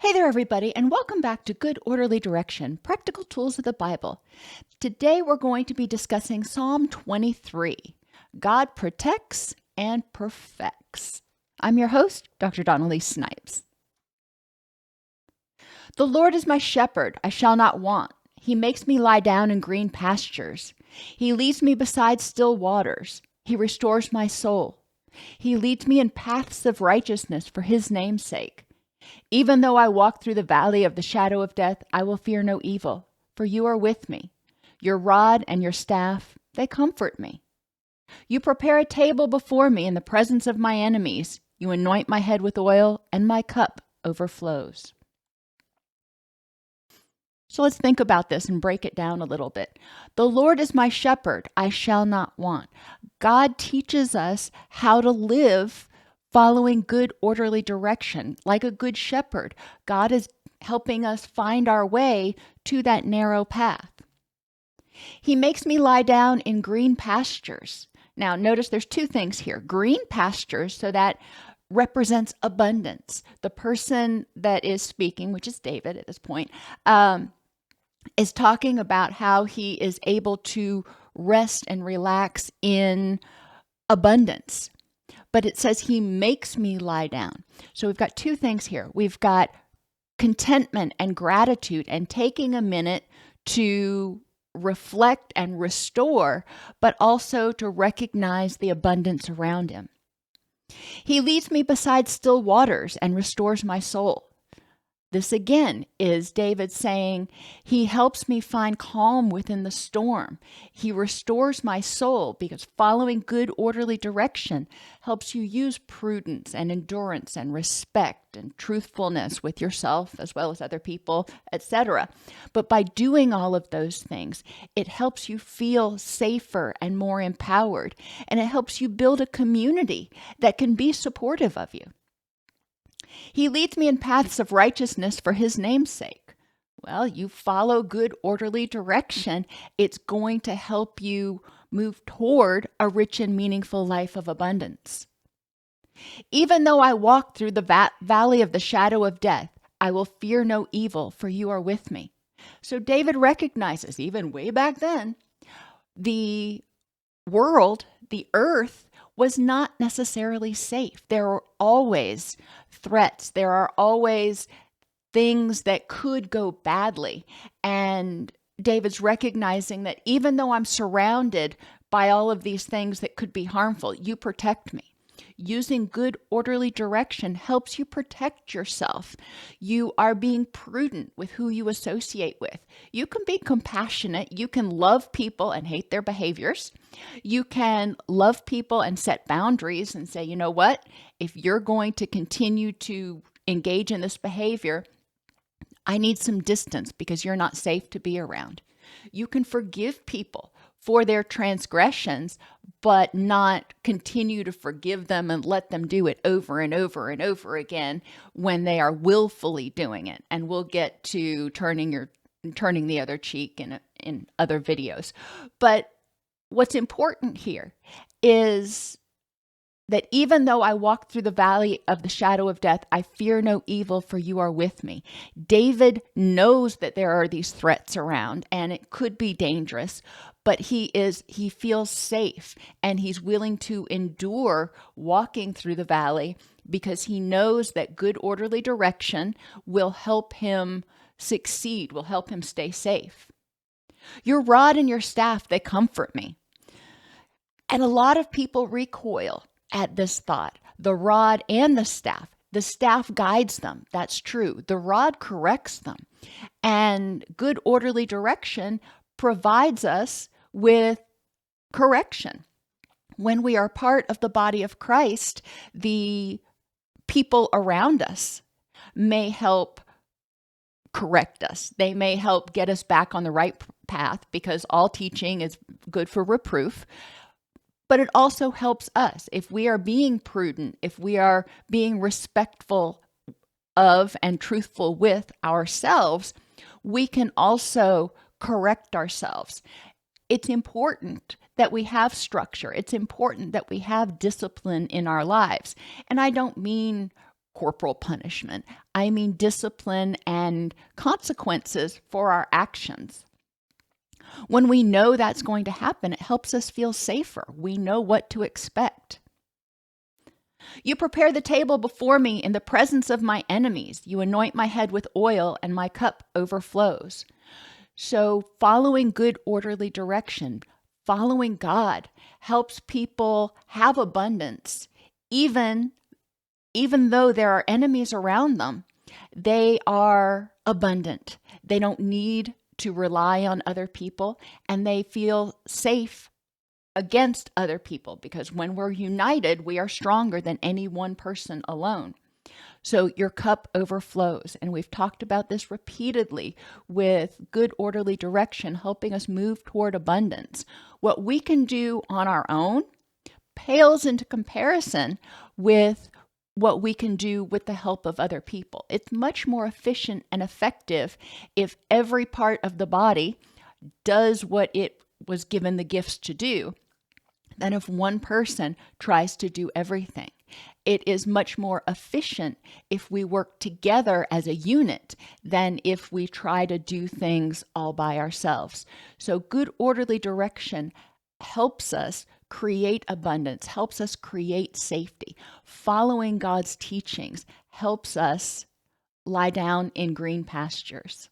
Hey there, everybody, and welcome back to Good Orderly Direction, Practical Tools of the Bible. Today we're going to be discussing Psalm 23, God Protects and Perfects. I'm your host, Dr. Donnelly Snipes. The Lord is my shepherd, I shall not want. He makes me lie down in green pastures. He leads me beside still waters. He restores my soul. He leads me in paths of righteousness for his name's sake. Even though I walk through the valley of the shadow of death, I will fear no evil, for you are with me. Your rod and your staff, they comfort me. You prepare a table before me in the presence of my enemies. You anoint my head with oil, and my cup overflows. So let's think about this and break it down a little bit. The Lord is my shepherd, I shall not want. God teaches us how to live following good, orderly direction. Like a good shepherd, God is helping us find our way to that narrow path. He makes me lie down in green pastures. Now, notice there's two things here. Green pastures, so that represents abundance. The person that is speaking, which is David at this point, is talking about how he is able to rest and relax in abundance. But it says he makes me lie down. So we've got two things here. We've got contentment and gratitude and taking a minute to reflect and restore, but also to recognize the abundance around him. He leads me beside still waters and restores my soul. This again is David saying, he helps me find calm within the storm. He restores my soul because following good orderly direction helps you use prudence and endurance and respect and truthfulness with yourself as well as other people, etc. But by doing all of those things, it helps you feel safer and more empowered, and it helps you build a community that can be supportive of you. He leads me in paths of righteousness for his name's sake. Well, you follow good, orderly direction. It's going to help you move toward a rich and meaningful life of abundance. Even though I walk through the valley of the shadow of death, I will fear no evil, for you are with me. So David recognizes, even way back then, the world, the earth, was not necessarily safe. There are always threats. There are always things that could go badly. And David's recognizing that even though I'm surrounded by all of these things that could be harmful, you protect me. Using good, orderly direction helps you protect yourself. You are being prudent with who you associate with. You can be compassionate. You can love people and hate their behaviors. You can love people and set boundaries and say, you know what? If you're going to continue to engage in this behavior, I need some distance because you're not safe to be around. You can forgive people for their transgressions, but not continue to forgive them and let them do it over and over and over again when they are willfully doing it. And we'll get to turning the other cheek in other videos. But what's important here is that even though I walk through the valley of the shadow of death, I fear no evil, for you are with me. David knows that there are these threats around and it could be dangerous, but he feels safe and he's willing to endure walking through the valley because he knows that good orderly direction will help him succeed, will help him stay safe. Your rod and your staff, they comfort me. And a lot of people recoil at this thought, the rod and the staff. The staff guides them. That's true. The rod corrects them. And good orderly direction provides us with correction. When we are part of the body of Christ, the people around us may help correct us. They may help get us back on the right path because all teaching is good for reproof. But it also helps us if we are being prudent, if we are being respectful of and truthful with ourselves, we can also correct ourselves. It's important that we have structure. It's important that we have discipline in our lives. And I don't mean corporal punishment. I mean discipline and consequences for our actions. When we know that's going to happen, it helps us feel safer. We know what to expect. You prepare the table before me in the presence of my enemies. You anoint my head with oil, and my cup overflows. So, following good, orderly direction, following God, helps people have abundance, even though there are enemies around them. They are abundant. They don't need to rely on other people, and they feel safe against other people, because when we're united, we are stronger than any one person alone. So your cup overflows. And we've talked about this repeatedly with good, orderly direction, helping us move toward abundance. What we can do on our own pales into comparison with what we can do with the help of other people. It's much more efficient and effective if every part of the body does what it was given the gifts to do than if one person tries to do everything. It is much more efficient if we work together as a unit than if we try to do things all by ourselves. So good, orderly direction helps us create abundance, helps us create safety. Following God's teachings helps us lie down in green pastures.